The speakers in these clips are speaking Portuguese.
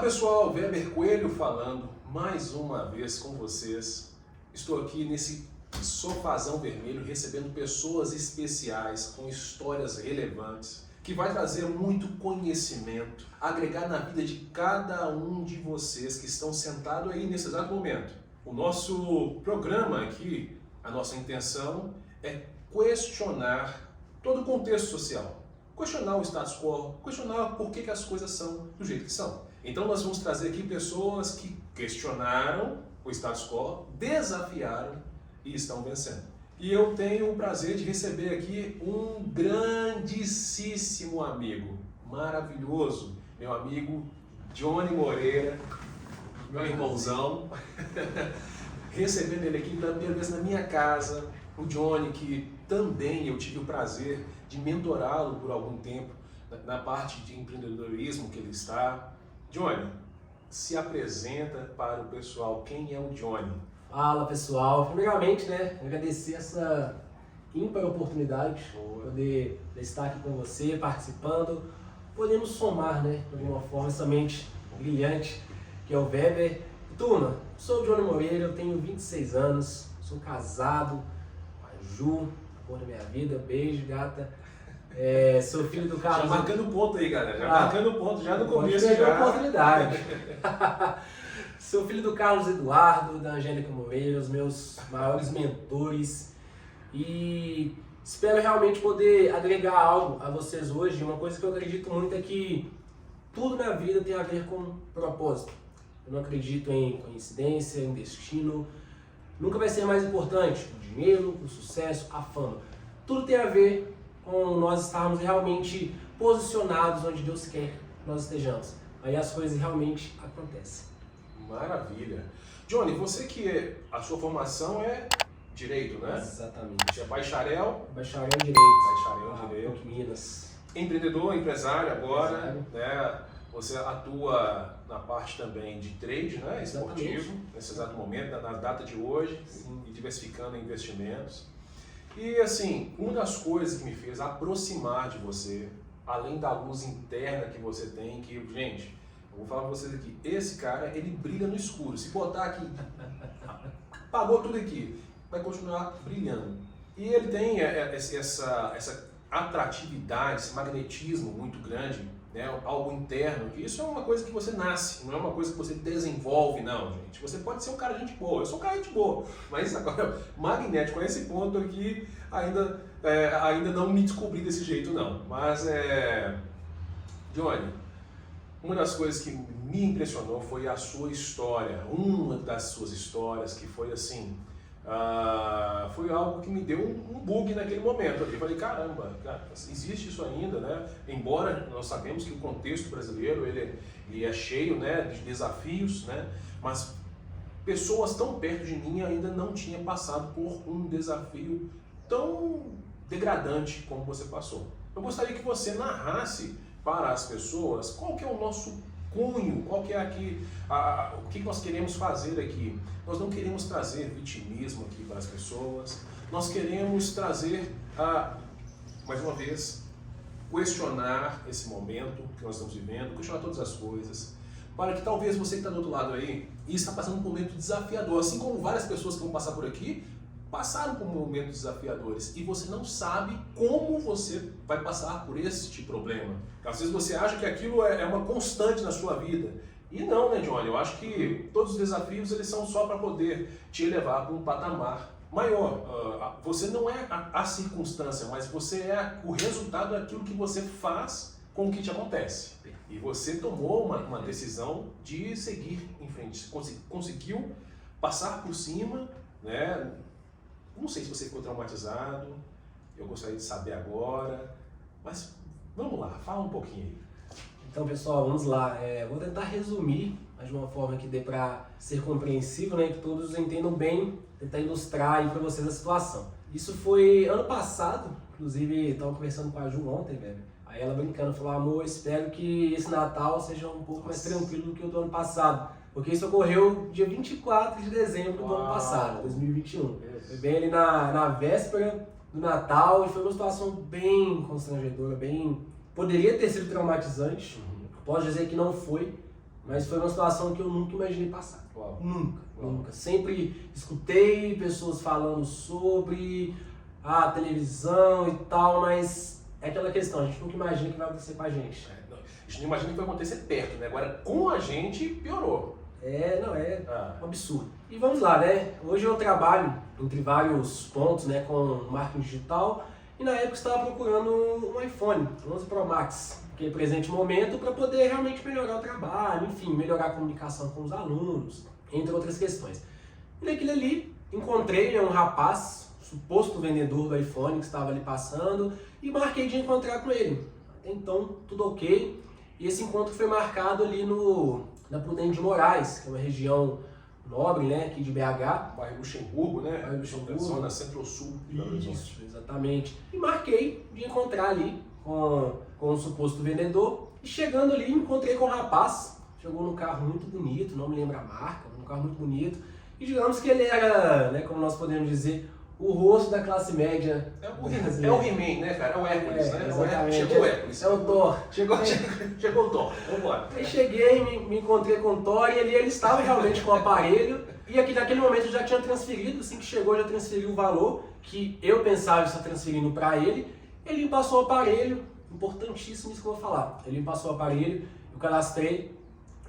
pessoal, Weber Coelho falando mais uma vez com vocês. Estou aqui nesse sofazão vermelho recebendo pessoas especiais com histórias relevantes que vai trazer muito conhecimento, agregar na vida de cada um de vocês que estão sentados aí nesse exato momento. O nosso programa aqui, a nossa intenção é questionar todo o contexto social. Questionar o status quo, questionar por que as coisas são do jeito que são. Então nós vamos trazer aqui pessoas que questionaram o status quo, desafiaram e estão vencendo. E eu tenho o prazer de receber aqui um grandíssimo amigo, maravilhoso, meu amigo Johnny Moreira, meu irmãozão, recebendo ele aqui pela primeira vez na minha casa. O Johnny, que também eu tive o prazer de mentorá-lo por algum tempo na parte de empreendedorismo que ele está. Johnny, se apresenta para o pessoal. Quem é o Johnny? Fala pessoal, primeiramente, agradecer essa ímpar oportunidade de poder estar aqui com você, participando, podemos somar, de alguma forma, essa mente brilhante que é o Weber. Turma, sou o Johnny Moreira, eu tenho 26 anos, sou casado com a Ju, amor da minha vida, beijo, gata. Sou filho do Carlos. Já marcando ponto aí, galera, marcando ponto, já no começo já. Oportunidade. Sou filho do Carlos Eduardo, da Angélica Moreira, os meus maiores mentores, e espero realmente poder agregar algo a vocês hoje. Uma coisa que eu acredito muito é que tudo na vida tem a ver com propósito. Eu não acredito em coincidência, em destino. Nunca vai ser mais importante o dinheiro, o sucesso, a fama. Tudo tem a ver com nós estarmos realmente posicionados onde Deus quer que nós estejamos. Aí as coisas realmente acontecem. Maravilha. Johnny, você que a sua formação é Direito, né? Exatamente. Você é bacharel? Bacharel em Direito. Bacharel em Direito. Minas. Empreendedor, empresário agora, né? Você atua na parte também de trade, né? Esportivo, nesse exato momento, na data de hoje, e diversificando investimentos. E assim, uma das coisas que me fez aproximar de você, além da luz interna que você tem, que, gente, eu vou falar pra vocês aqui, esse cara, ele brilha no escuro. Se botar aqui, apagou tudo aqui, vai continuar brilhando. E ele tem essa atratividade, esse magnetismo muito grande, né? Algo interno, que isso é uma coisa que você nasce, não é uma coisa que você desenvolve, não, gente. Você pode ser um cara de gente boa, eu sou um cara de gente boa, mas agora, magnético, a esse ponto aqui, ainda não me descobri desse jeito, não. Mas, Johnny, uma das coisas que me impressionou foi a sua história, uma das suas histórias que foi assim, foi algo que me deu um bug naquele momento. Eu falei, caramba, cara, existe isso ainda, né? Embora nós sabemos que o contexto brasileiro ele é cheio, né, de desafios, né? Mas pessoas tão perto de mim ainda não tinham passado por um desafio tão degradante como você passou. Eu gostaria que você narrasse para as pessoas qual que é o nosso cunho, qual que é aqui, o que nós queremos fazer aqui. Nós não queremos trazer vitimismo aqui para as pessoas, nós queremos trazer, mais uma vez, questionar esse momento que nós estamos vivendo, questionar todas as coisas, para que talvez você que está do outro lado aí e está passando por um momento desafiador, assim como várias pessoas que vão passar por aqui, passaram por momentos desafiadores e você não sabe como você vai passar por este problema. Às vezes você acha que aquilo é uma constante na sua vida. E não, né, Johnny? Eu acho que todos os desafios eles são só para poder te elevar para um patamar maior. Você não é a circunstância, mas você é o resultado daquilo que você faz com o que te acontece. E você tomou uma decisão de seguir em frente. Conseguiu passar por cima, né? Não sei se você ficou traumatizado, eu gostaria de saber agora, mas vamos lá, fala um pouquinho aí. Então pessoal, vamos lá, vou tentar resumir, mas de uma forma que dê para ser compreensível, que todos entendam bem, tentar ilustrar aí para vocês a situação. Isso foi ano passado, inclusive estava conversando com a Ju ontem, velho. Aí ela brincando, falou, amor, espero que esse Natal seja um pouco mais tranquilo do que o do ano passado. Porque isso ocorreu dia 24 de dezembro do ano passado, 2021. Foi bem ali na véspera do Natal e foi uma situação bem constrangedora, poderia ter sido traumatizante. Posso dizer que não foi, Mas foi uma situação que eu nunca imaginei passar. Uau. Nunca. Sempre escutei pessoas falando sobre a televisão e tal, mas é aquela questão, a gente nunca imagina o que vai acontecer com a gente. A gente não imagina que vai acontecer perto, né? Agora, com a gente, piorou. É um absurdo. E vamos lá, né? Hoje eu trabalho entre vários pontos, né, com marketing digital e na época eu estava procurando um iPhone 11 Pro Max, que é presente momento, para poder realmente melhorar o trabalho, enfim, melhorar a comunicação com os alunos, entre outras questões. E naquilo ali, encontrei um rapaz, suposto vendedor do iPhone, que estava ali passando, e marquei de encontrar com ele. Até então, tudo ok. E esse encontro foi marcado ali na Prudente de Moraes, que é uma região nobre, né, aqui de BH. Bairro Luxemburgo, né? Bairro Luxemburgo. Zona Centro-Sul. Isso, exatamente. E marquei de encontrar ali com um suposto vendedor. E chegando ali, encontrei com um rapaz. Chegou num carro muito bonito, não me lembro a marca, num carro muito bonito. E digamos que ele era, né, como nós podemos dizer, o rosto da classe média. É o He-Man, né, cara? É o Hércules, né? Exatamente. Chegou o Hércules. É o Thor. Chegou o Thor. Vambora. Aí cheguei, me encontrei com o Thor e ele estava realmente com o aparelho. E aqui naquele momento eu já tinha transferido, assim que chegou, já transferi o valor que eu pensava estar transferindo para ele. Ele me passou o aparelho, importantíssimo isso que eu vou falar. Ele me passou o aparelho, eu cadastrei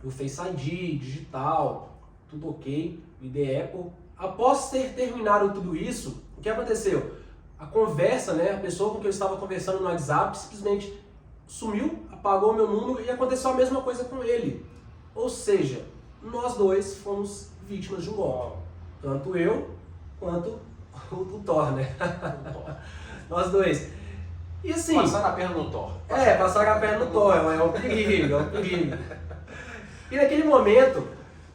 o Face ID, digital, tudo ok, ID Apple. Após ter terminado tudo isso, o que aconteceu? A conversa, né, a pessoa com quem eu estava conversando no WhatsApp simplesmente sumiu, apagou o meu número e aconteceu a mesma coisa com ele. Ou seja, nós dois fomos vítimas de um golpe. Tanto eu quanto o Thor, né? Nós dois. E assim... Passaram a perna no Thor. Passaram a perna no Thor, é um perigo, E naquele momento,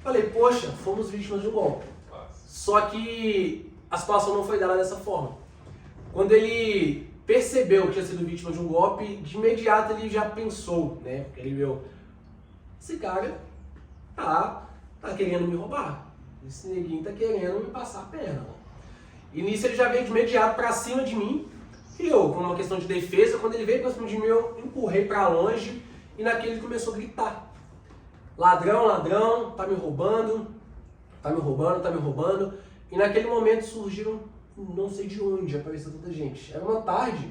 falei, poxa, fomos vítimas de um golpe. Só que a situação não foi dada dessa forma. Quando ele percebeu que tinha sido vítima de um golpe, de imediato ele já pensou, né? Porque ele viu, esse cara tá querendo me roubar. Esse neguinho tá querendo me passar a perna. E nisso ele já veio de imediato pra cima de mim. E eu, como uma questão de defesa, quando ele veio pra cima de mim, eu empurrei pra longe. E naquele ele começou a gritar. Ladrão, ladrão, tá me roubando. Tá me roubando. E naquele momento surgiram, não sei de onde, apareceu tanta gente. Era uma tarde,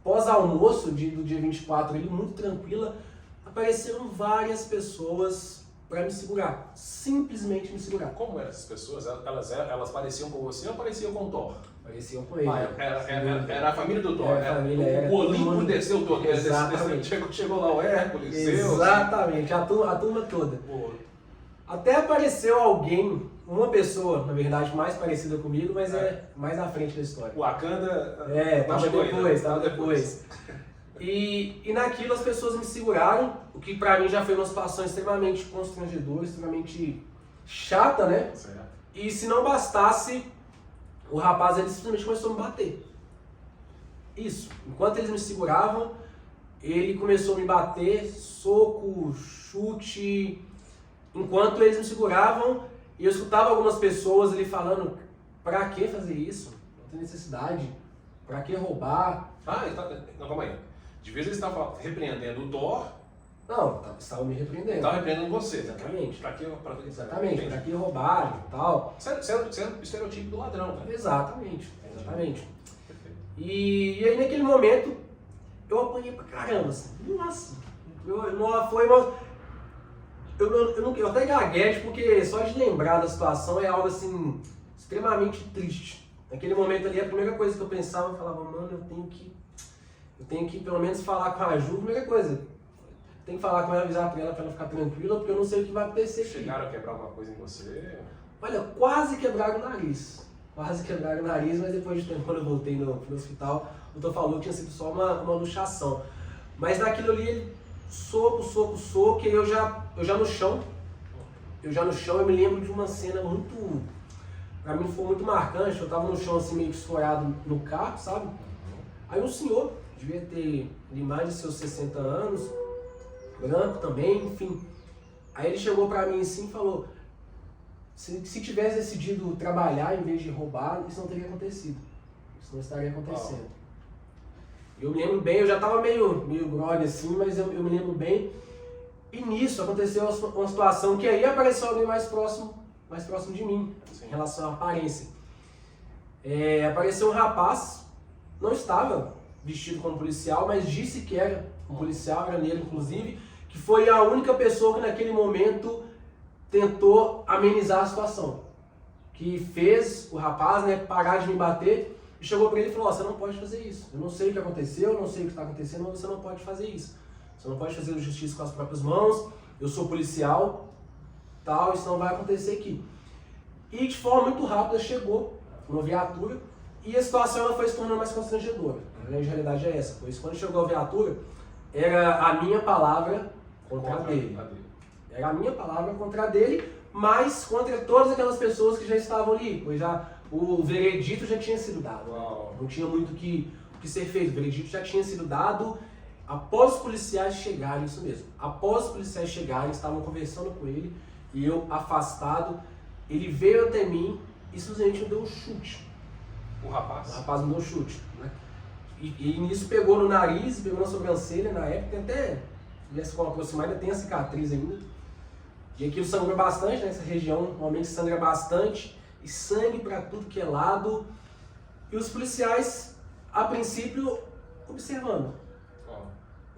pós-almoço do dia 24, ele muito tranquila, apareceram várias pessoas para me segurar. Simplesmente me segurar. Como eram essas pessoas? Elas pareciam com você ou pareciam com o Thor? Pareciam com ele. Era a família do Thor. Era o Olimpo desceu todo. Exatamente. Chegou lá o Hércules, Zeus. Exatamente, a turma toda. Pô. Até apareceu alguém, uma pessoa, na verdade, mais parecida comigo, mas é mais à frente da história. O Wakanda... Tava depois. E naquilo as pessoas me seguraram, o que pra mim já foi uma situação extremamente constrangedora, extremamente chata, né? Certo. E se não bastasse, o rapaz ele simplesmente começou a me bater. Isso. Enquanto eles me seguravam, ele começou a me bater, soco, chute. Enquanto eles me seguravam, e eu escutava algumas pessoas ali falando, pra que fazer isso? Não tem necessidade. Pra que roubar? Não, calma aí. De vez eles estavam repreendendo o Thor. Não, estavam me repreendendo. Estavam repreendendo você. Exatamente. Exatamente. Pra que roubar e tal. Você é o estereotipo do ladrão, né? Exatamente. E aí naquele momento, eu apanhei pra caramba, assim. Nossa. Eu até gaguejo porque só de lembrar da situação é algo assim, extremamente triste. Naquele momento ali, a primeira coisa que eu pensava, eu falava, mano, eu tenho que pelo menos falar com a Ju, primeira coisa. Tem que falar com ela, avisar pra ela ficar tranquila, porque eu não sei o que vai acontecer aqui. Chegaram a quebrar alguma coisa em você? Olha, quase quebraram o nariz. Mas depois de tempo, quando eu voltei no hospital, o doutor falou que tinha sido só uma luxação. Mas naquilo ali, ele soco, e eu já no chão, eu me lembro de uma cena muito, pra mim foi muito marcante. Eu tava no chão assim, meio que escorado no carro, sabe? Aí um senhor, devia ter mais de seus 60 anos, branco também, enfim. Aí ele chegou pra mim assim e falou, se tivesse decidido trabalhar em vez de roubar, isso não teria acontecido. Isso não estaria acontecendo. Eu me lembro bem, eu já tava meio grog assim, mas eu me lembro bem. E nisso aconteceu uma situação que aí apareceu alguém mais próximo de mim, em relação à aparência. Apareceu um rapaz, não estava vestido como policial, mas disse que era um policial, era negro inclusive, que foi a única pessoa que naquele momento tentou amenizar a situação. Que fez o rapaz, né, parar de me bater e chegou para ele e falou: você não pode fazer isso. Eu não sei o que aconteceu, eu não sei o que está acontecendo, mas você não pode fazer isso. Você não pode fazer justiça com as próprias mãos, eu sou policial, tal, isso não vai acontecer aqui. E de forma muito rápida chegou uma viatura e a situação ela foi se tornando mais constrangedora. A grande realidade é essa, pois quando chegou a viatura, era a minha palavra contra a dele. Era a minha palavra contra a dele, mas contra todas aquelas pessoas que já estavam ali, pois já o veredito já tinha sido dado. Não tinha muito o que ser feito, o veredito já tinha sido dado após os policiais chegarem, isso mesmo. Após os policiais chegarem, estavam conversando com ele e eu afastado, ele veio até mim e simplesmente me deu um chute. O rapaz? O rapaz me deu um chute, né? E nisso pegou no nariz, pegou na sobrancelha, na época tem até, se for aproximar, ainda tem a cicatriz ainda. E aquilo sangrou bastante, né? Essa região normalmente sangra bastante, e sangue para tudo que é lado. E os policiais, a princípio, observando.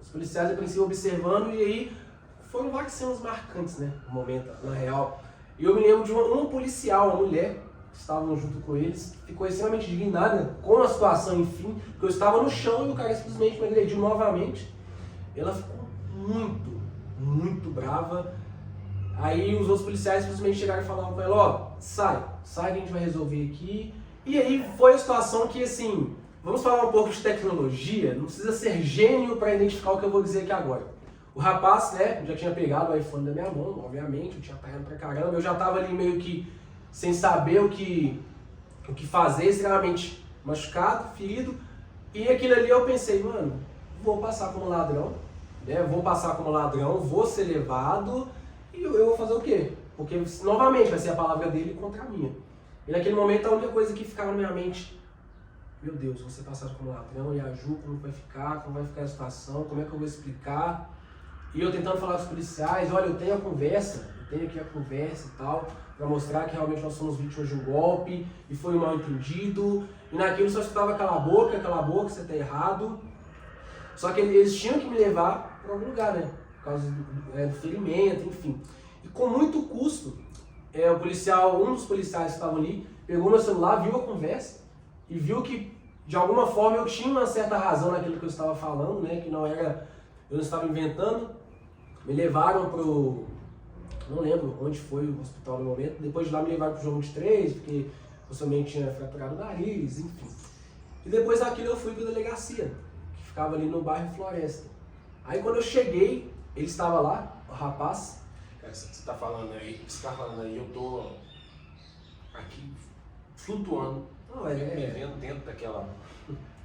Os policiais, a princípio, observando, e aí foram várias cenas marcantes, né? No momento, na real. E eu me lembro de uma policial, uma mulher, que estavam junto com eles, ficou extremamente indignada com a situação, enfim, porque eu estava no chão e o cara simplesmente me agrediu novamente. Ela ficou muito brava. Aí os outros policiais simplesmente chegaram e falaram com ela: ó, sai que a gente vai resolver aqui. E aí foi a situação que, assim, vamos falar um pouco de tecnologia, não precisa ser gênio para identificar o que eu vou dizer aqui agora. O rapaz, né, já tinha pegado o iPhone da minha mão, obviamente, eu tinha apanhado pra caramba, eu já tava ali meio que sem saber o que fazer, extremamente machucado, ferido, e aquilo ali eu pensei: mano, vou passar como ladrão, né, vou ser levado, e eu vou fazer o quê? Porque novamente vai ser a palavra dele contra a minha. E naquele momento a única coisa que ficava na minha mente: meu Deus, você passar como ladrão, e a Ju, como vai ficar a situação, como é que eu vou explicar? E eu tentando falar com os policiais: olha, eu tenho aqui a conversa e tal, para mostrar que realmente nós somos vítimas de um golpe, e foi um mal entendido, e naquilo só escutava cala a boca, você tá errado. Só que eles tinham que me levar para algum lugar, né, por causa do ferimento, enfim. E com muito custo, um dos policiais que estavam ali, pegou meu celular, viu a conversa, e viu que, de alguma forma, eu tinha uma certa razão naquilo que eu estava falando, né, que eu não estava inventando. Me levaram pro, não lembro onde foi o hospital no momento, depois de lá me levaram pro João 23, porque possivelmente tinha fraturado o nariz, enfim. E depois daquilo eu fui pra delegacia, que ficava ali no bairro Floresta. Aí quando eu cheguei, ele estava lá, o rapaz. Cara, você tá falando aí, eu tô aqui flutuando, me vendo dentro daquela...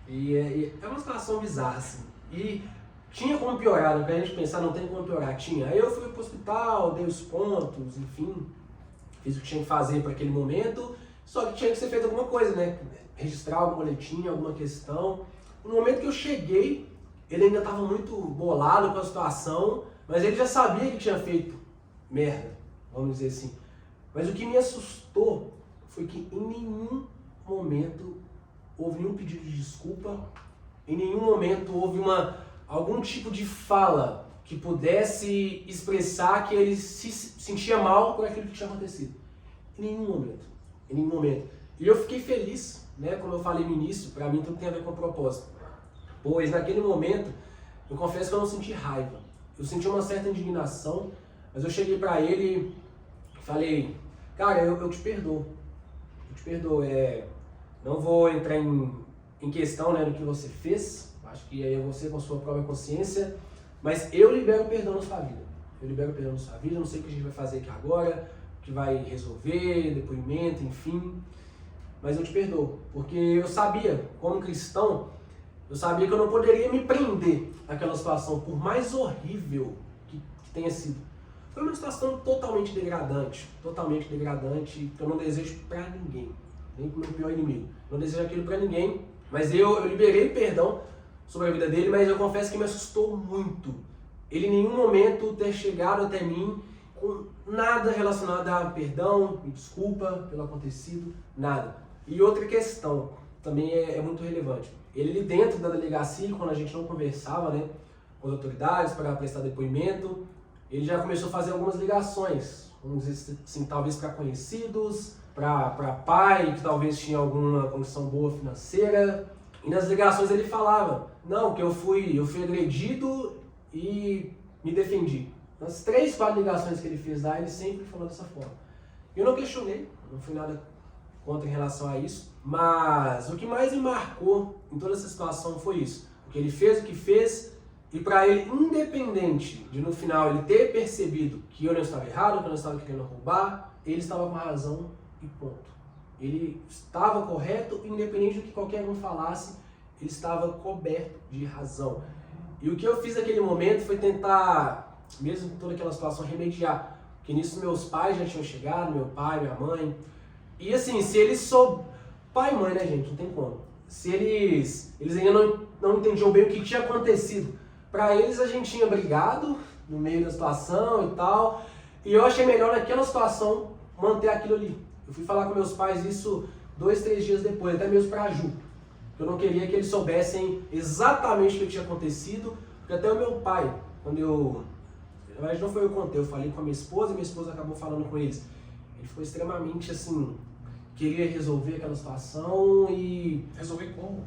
E é uma situação bizarra, assim. E tinha como piorar, né? Pra gente pensar, não tem como piorar, tinha. Aí eu fui pro hospital, dei os pontos, enfim, fiz o que tinha que fazer para aquele momento, só que tinha que ser feito alguma coisa, né? Registrar algum boletim, alguma questão. No momento que eu cheguei, ele ainda estava muito bolado com a situação, mas ele já sabia que tinha feito merda, vamos dizer assim. Mas o que me assustou foi que em nenhum momento houve nenhum pedido de desculpa, em nenhum momento houve algum tipo de fala que pudesse expressar que ele se sentia mal por aquilo que tinha acontecido. Em nenhum momento. E eu fiquei feliz, né, como eu falei no início, pra mim tudo tem a ver com o propósito. Pois naquele momento, eu confesso que eu não senti raiva. Eu senti uma certa indignação, mas eu cheguei pra ele e falei: cara, eu te perdoo. Não vou entrar em questão, né, do que você fez. Acho que aí é você com a sua própria consciência, mas eu libero o perdão na sua vida. Não sei o que a gente vai fazer aqui agora, o que vai resolver, depoimento, enfim. Mas eu te perdoo, porque eu sabia, como cristão, eu sabia que eu não poderia me prender naquela situação, por mais horrível que tenha sido. Foi uma situação totalmente degradante, que eu não desejo pra ninguém, nem pro meu pior inimigo. Não desejo aquilo pra ninguém, mas eu liberei perdão sobre a vida dele, mas eu confesso que me assustou muito ele em nenhum momento ter chegado até mim com nada relacionado a perdão, me desculpa pelo acontecido, nada. E outra questão, também é muito relevante. Ele ali dentro da delegacia, quando a gente não conversava, né, com as autoridades para prestar depoimento, ele já começou a fazer algumas ligações, vamos dizer assim, talvez para conhecidos, para pai que talvez tinha alguma condição boa financeira. E nas ligações ele falava, não, que eu fui agredido e me defendi. Nas 3, 4 ligações que ele fez lá, ele sempre falou dessa forma. Eu não questionei, não fui nada contra em relação a isso, mas o que mais me marcou em toda essa situação foi isso. Porque ele fez o que fez e para ele, independente de no final ele ter percebido que eu não estava errado, que eu não estava querendo roubar, ele estava com razão e ponto. Ele estava correto, independente do que qualquer um falasse, ele estava coberto de razão. E o que eu fiz naquele momento foi tentar, mesmo com toda aquela situação, remediar. Porque nisso meus pais já tinham chegado, meu pai, minha mãe. E assim, se eles pai e mãe, né, gente? Não tem como. Se eles ainda não entendiam bem o que tinha acontecido. Para eles a gente tinha brigado no meio da situação e tal. E eu achei melhor naquela situação manter aquilo ali. Eu fui falar com meus pais isso 2, 3 dias depois, até mesmo para a Ju. Eu não queria que eles soubessem exatamente o que tinha acontecido, porque até o meu pai, mas não foi eu que contei, eu falei com a minha esposa acabou falando com eles. Ele ficou extremamente assim, queria resolver aquela situação e... Resolver como?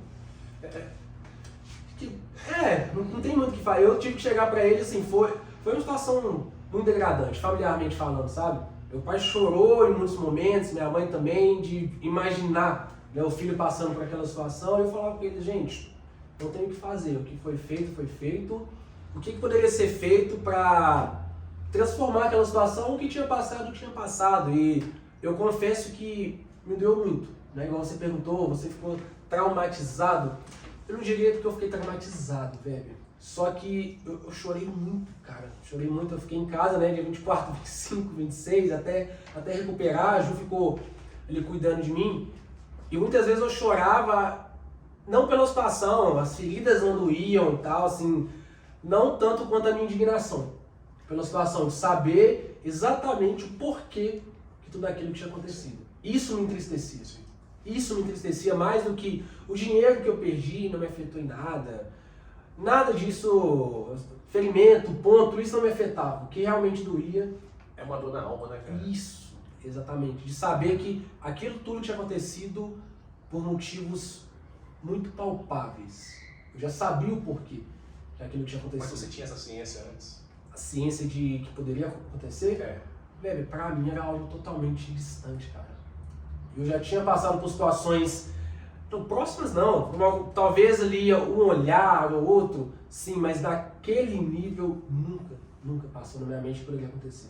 Não tem muito o que falar. Eu tive que chegar pra ele, assim, foi uma situação muito degradante, familiarmente falando, sabe? Meu pai chorou em muitos momentos, minha mãe também, de imaginar, né, o filho passando por aquela situação. E eu falava pra ele, gente, não tem o que fazer, o que foi feito, foi feito. O que poderia ser feito pra transformar aquela situação? O que tinha passado. E eu confesso que me doeu muito, né? Igual você perguntou, você ficou traumatizado. Eu não diria que eu fiquei traumatizado, velho. Só que eu chorei muito, cara. Chorei muito. Eu fiquei em casa, né, dia 24, 25, 26, até recuperar. A Ju ficou ali cuidando de mim. E muitas vezes eu chorava, não pela situação, as feridas não doíam e tal, assim, não tanto quanto a minha indignação. Pela situação de saber exatamente o porquê que tudo aquilo tinha acontecido. Isso me entristecia. Isso me entristecia mais do que o dinheiro que eu perdi, não me afetou em nada. Nada disso, ferimento, ponto, isso não me afetava. O que realmente doía... É uma dor na alma, né, cara? Isso, exatamente. De saber que aquilo tudo tinha acontecido por motivos muito palpáveis. Eu já sabia o porquê que aquilo tinha acontecido. Mas você tinha essa ciência antes? A ciência de que poderia acontecer? É. Velho, pra mim era algo totalmente distante, cara. Eu já tinha passado por situações, não, próximas não, talvez ali um olhar ou outro, sim, mas daquele nível nunca passou na minha mente que poderia acontecer.